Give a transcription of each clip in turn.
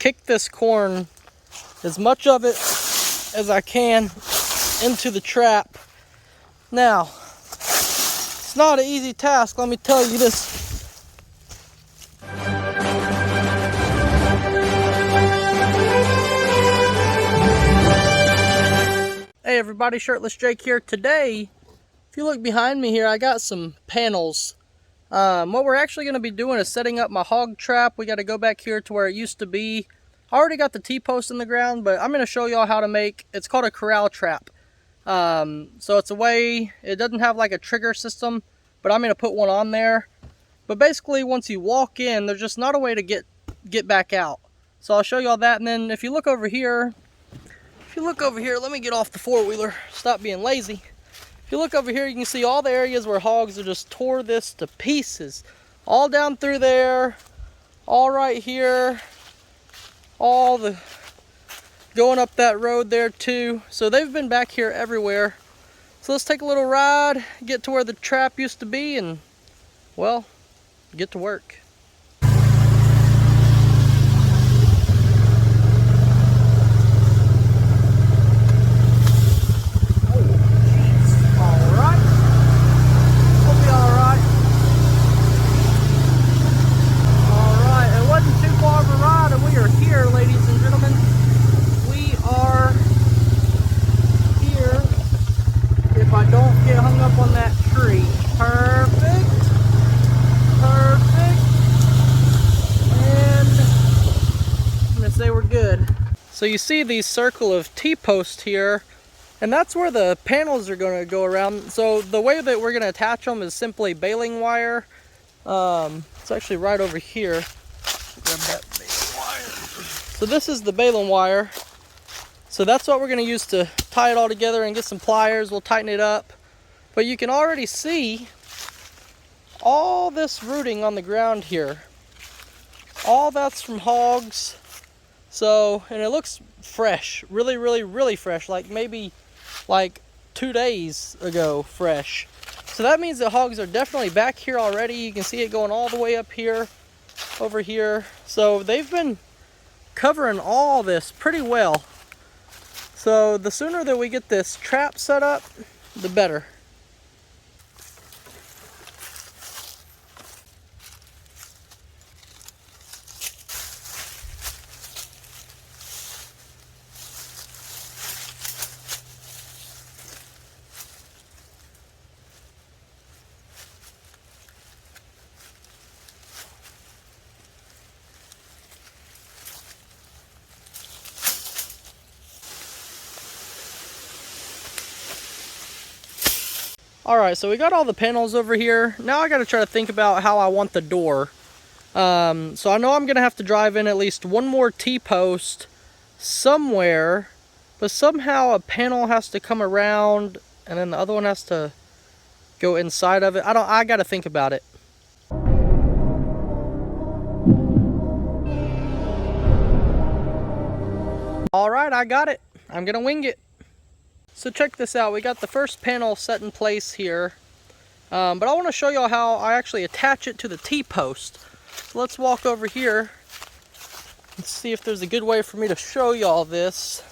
kick this corn, as much of it as I can, into the trap. Now, it's not an easy task, let me tell you this. Hey everybody, Shirtless Jake here. Today, if you look behind me here, I got some panels. What we're actually going to be doing is setting up my hog trap. We got to go back here to where it used to be. I already got the T-post in the ground, but I'm going to show y'all how to make, it's called a corral trap. So it's a way, it doesn't have like a trigger system, but I'm going to put one on there. But basically, once you walk in, there's just not a way to get back out. So I'll show y'all that, and then if you look over here, let me get off the four-wheeler, stop being lazy. If you look over here, you can see all the areas where hogs are just tore this to pieces. All down through there, all right here, all the going up that road there too. So they've been back here everywhere. So let's take a little ride, get to where the trap used to be, and, well, get to work. So you see these circle of T-posts here, and that's where the panels are going to go around. So the way that we're going to attach them is simply baling wire. It's actually right over here. Grab that baling wire. So this is the baling wire. So that's what we're going to use to tie it all together and get some pliers. We'll tighten it up. But you can already see all this rooting on the ground here. All that's from hogs. So, and it looks fresh, really fresh, like maybe like 2 days ago fresh. So that means the hogs are definitely back here already. You can see it going all the way up here, over here. So they've been covering all this pretty well. So the sooner that we get this trap set up, the better. Alright, so we got all the panels over here. Now I got to try to think about how I want the door. So I know I'm going to have to drive in at least one more T-post somewhere, but somehow a panel has to come around and then the other one has to go inside of it. I got to think about it. Alright, I got it. I'm going to wing it. So check this out, we got the first panel set in place here, but I want to show y'all how I actually attach it to the T-post. So let's walk over here and see if there's a good way for me to show y'all this.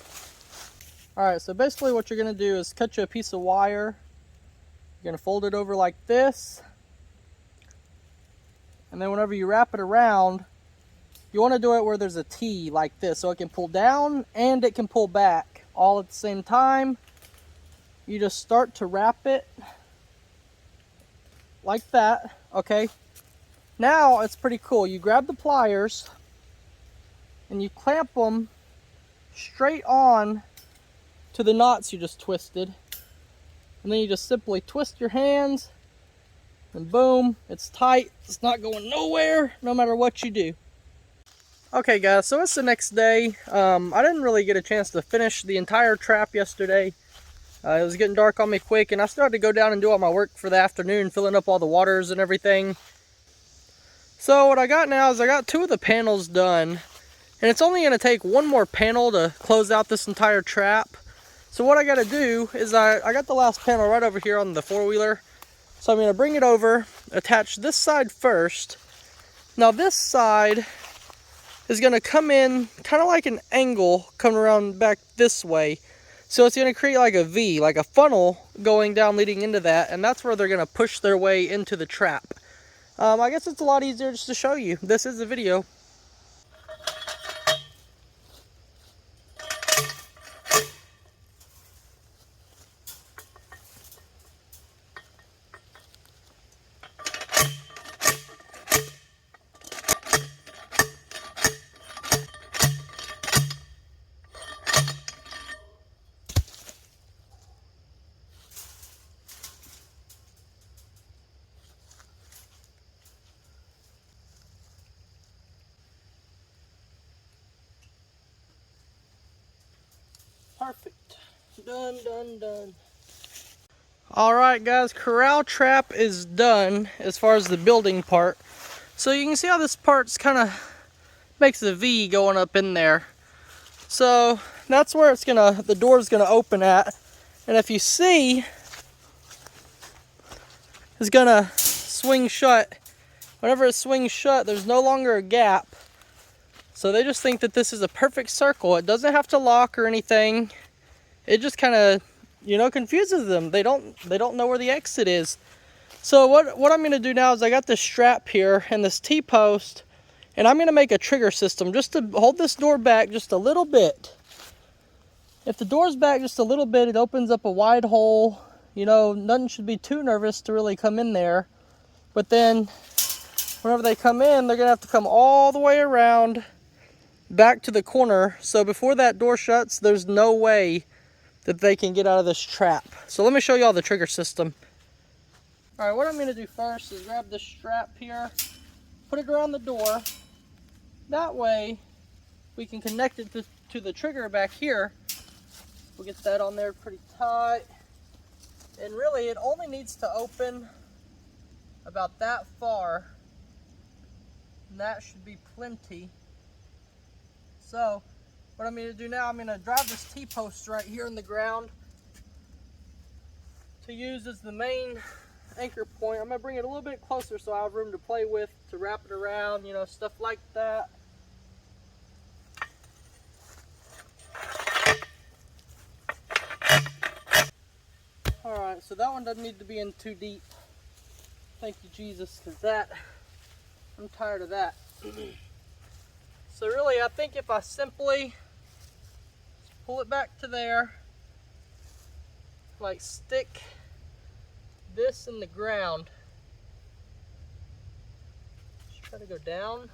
Alright, so basically what you're going to do is cut you a piece of wire, you're going to fold it over like this, and then whenever you wrap it around, you want to do it where there's a T like this, so it can pull down and it can pull back all at the same time. You just start to wrap it like that, okay? Now it's pretty cool. You grab the pliers and you clamp them straight on to the knots you just twisted. And then you just simply twist your hands and boom, it's tight. It's not going nowhere no matter what you do. Okay guys, so it's the next day. I didn't really get a chance to finish the entire trap yesterday. It was getting dark on me quick, and I started to go down and do all my work for the afternoon, filling up all the waters and everything. So what I got now is I got 2 of the panels done, and it's only going to take 1 more panel to close out this entire trap. So what I got to do is I got the last panel right over here on the four-wheeler. So I'm going to bring it over, attach this side first. Now this side, is going to come in kind of like an angle coming around back this way. So it's going to create like a V, like a funnel going down leading into that, and that's where they're going to push their way into the trap. I guess it's a lot easier just to show you. This is a video. Perfect. Done, done, done. Alright guys, corral trap is done as far as the building part. So you can see how this part's kind of makes a V going up in there. So that's where it's gonna, the door's gonna open at. And if you see, it's gonna swing shut. Whenever it swings shut, there's no longer a gap. So they just think that this is a perfect circle. It doesn't have to lock or anything. It just kind of, you know, confuses them. They don't know where the exit is. So what I'm going to do now is I got this strap here and this T-post, and I'm going to make a trigger system just to hold this door back just a little bit. If the door's back just a little bit, it opens up a wide hole. You know, nothing should be too nervous to really come in there. But then whenever they come in, they're going to have to come all the way around back to the corner. So before that door shuts, there's no way that they can get out of this trap. So let me show you all the trigger system. All right, what I'm going to do first is grab this strap here, put it around the door. That way we can connect it to the trigger back here. We'll get that on there pretty tight. And really it only needs to open about that far. And that should be plenty. So what I'm going to do now, I'm going to drive this T-post right here in the ground to use as the main anchor point. I'm going to bring it a little bit closer so I have room to play with, to wrap it around, you know, stuff like that. Alright, so that one doesn't need to be in too deep. Thank you, Jesus, because that, I'm tired of that. So really, I think if I simply pull it back to there, like stick this in the ground, just try to go down.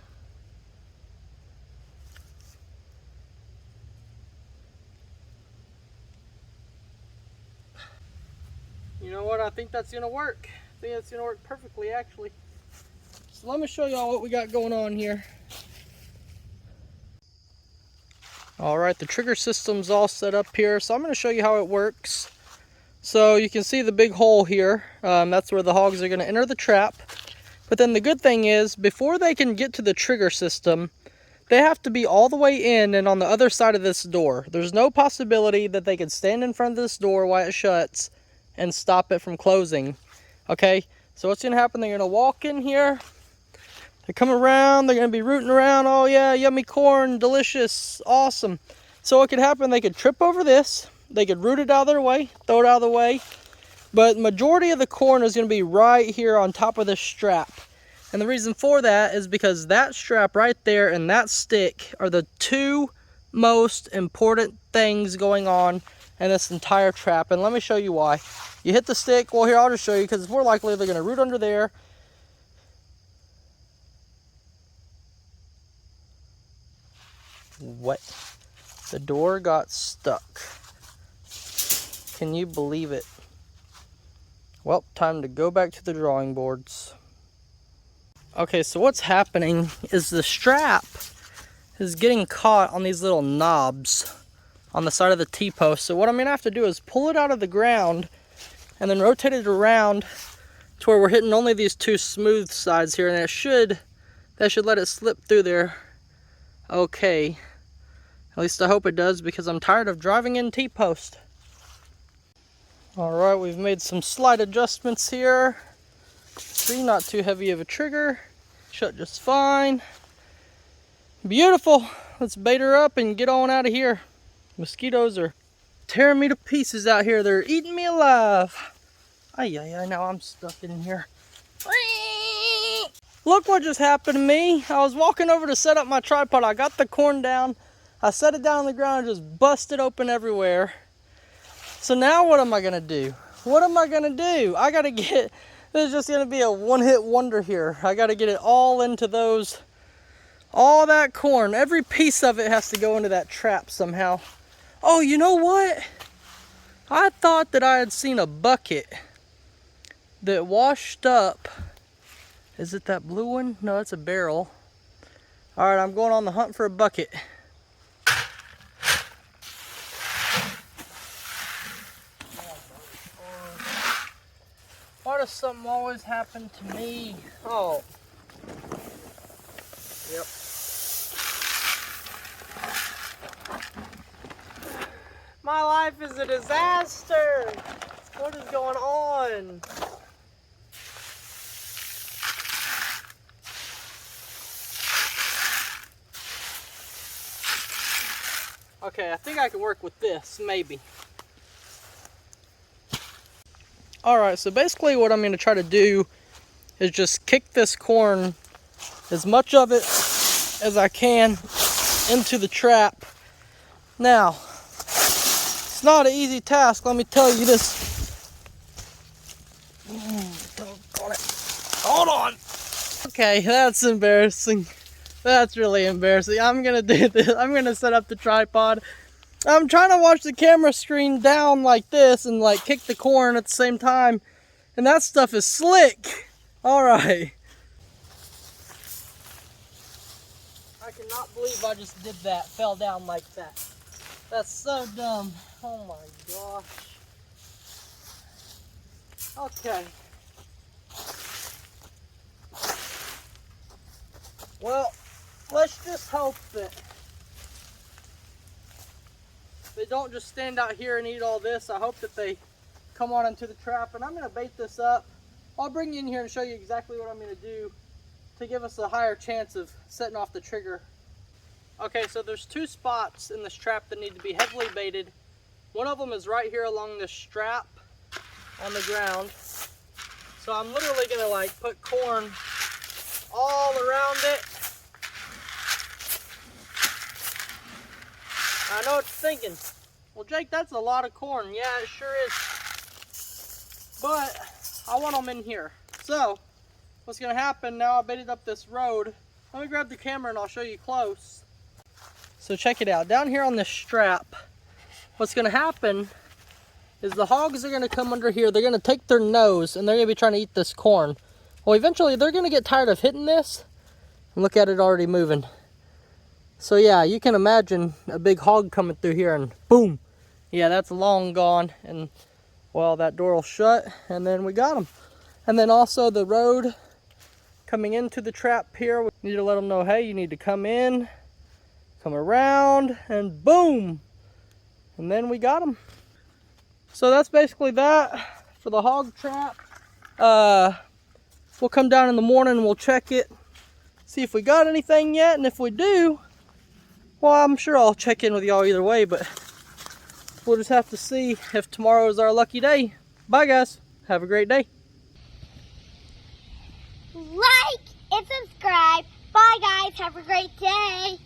You know what, I think that's gonna work. I think that's gonna work perfectly, actually. So let me show y'all what we got going on here. Alright, the trigger system's all set up here, so I'm going to show you how it works. So you can see the big hole here. That's where the hogs are going to enter the trap. But then the good thing is, before they can get to the trigger system, they have to be all the way in and on the other side of this door. There's no possibility that they can stand in front of this door while it shuts and stop it from closing. Okay, so what's going to happen, they're going to walk in here. They come around, they're going to be rooting around. Oh yeah, yummy corn, delicious, awesome. So what could happen, they could trip over this. They could root it out of their way, throw it out of the way. But majority of the corn is going to be right here on top of this strap. And the reason for that is because that strap right there and that stick are the two most important things going on in this entire trap. And let me show you why. You hit the stick, well here, I'll just show you, because it's more likely they're going to root under there. What? The door got stuck. Can you believe it? Well, time to go back to the drawing boards. Okay, so what's happening is the strap is getting caught on these little knobs on the side of the T-post. So what I'm going to have to do is pull it out of the ground and then rotate it around to where we're hitting only these two smooth sides here, and that should let it slip through there. Okay. At least I hope it does, because I'm tired of driving in T-post. Alright, we've made some slight adjustments here. See, not too heavy of a trigger. Shut just fine. Beautiful. Let's bait her up and get on out of here. Mosquitoes are tearing me to pieces out here. They're eating me alive. Ay, ay, ay, now I'm stuck in here. Look what just happened to me. I was walking over to set up my tripod. I got the corn down. I set it down on the ground and just busted open everywhere. So now what am I gonna do? What am I gonna do? I gotta get, this is just gonna be a one-hit wonder here. I gotta get it all into those, all that corn. Every piece of it has to go into that trap somehow. Oh, you know what? I thought that I had seen a bucket that washed up. Is it that blue one? No, it's a barrel. All right, I'm going on the hunt for a bucket. Why does something always happen to me? Oh. Yep. My life is a disaster. What is going on? Okay, I think I can work with this, maybe. Alright, so basically what I'm going to try to do is just kick this corn, as much of it as I can, into the trap. Now, it's not an easy task, let me tell you this. Doggone it. Hold on! Okay, that's embarrassing. That's really embarrassing. I'm gonna do this. I'm gonna set up the tripod. I'm trying to watch the camera screen down like this and like kick the corn at the same time. And that stuff is slick. Alright. I cannot believe I just did that. Fell down like that. That's so dumb. Oh my gosh. Okay. Well, let's just hope that they don't just stand out here and eat all this. I hope that they come on into the trap, and I'm going to bait this up. I'll bring you in here and show you exactly what I'm going to do to give us a higher chance of setting off the trigger. Okay, so there's two spots in this trap that need to be heavily baited. One of them is right here along this strap on the ground. So I'm literally going to like put corn all around it. I know what you're thinking. Well, Jake, that's a lot of corn. Yeah, it sure is. But I want them in here. So what's going to happen now, I baited up this road. Let me grab the camera and I'll show you close. So check it out. Down here on this strap, what's going to happen is the hogs are going to come under here. They're going to take their nose and they're going to be trying to eat this corn. Well, eventually they're going to get tired of hitting this. And look at it already moving. So yeah, you can imagine a big hog coming through here and boom. Yeah, that's long gone. And well, that door will shut and then we got them. And then also the road coming into the trap here, we need to let them know, hey, you need to come in, come around, and boom. And then we got them. So that's basically that for the hog trap. We'll come down in the morning and we'll check it, see if we got anything yet, and if we do, well, I'm sure I'll check in with y'all either way, but we'll just have to see if tomorrow is our lucky day. Bye, guys. Have a great day. Like and subscribe. Bye, guys. Have a great day.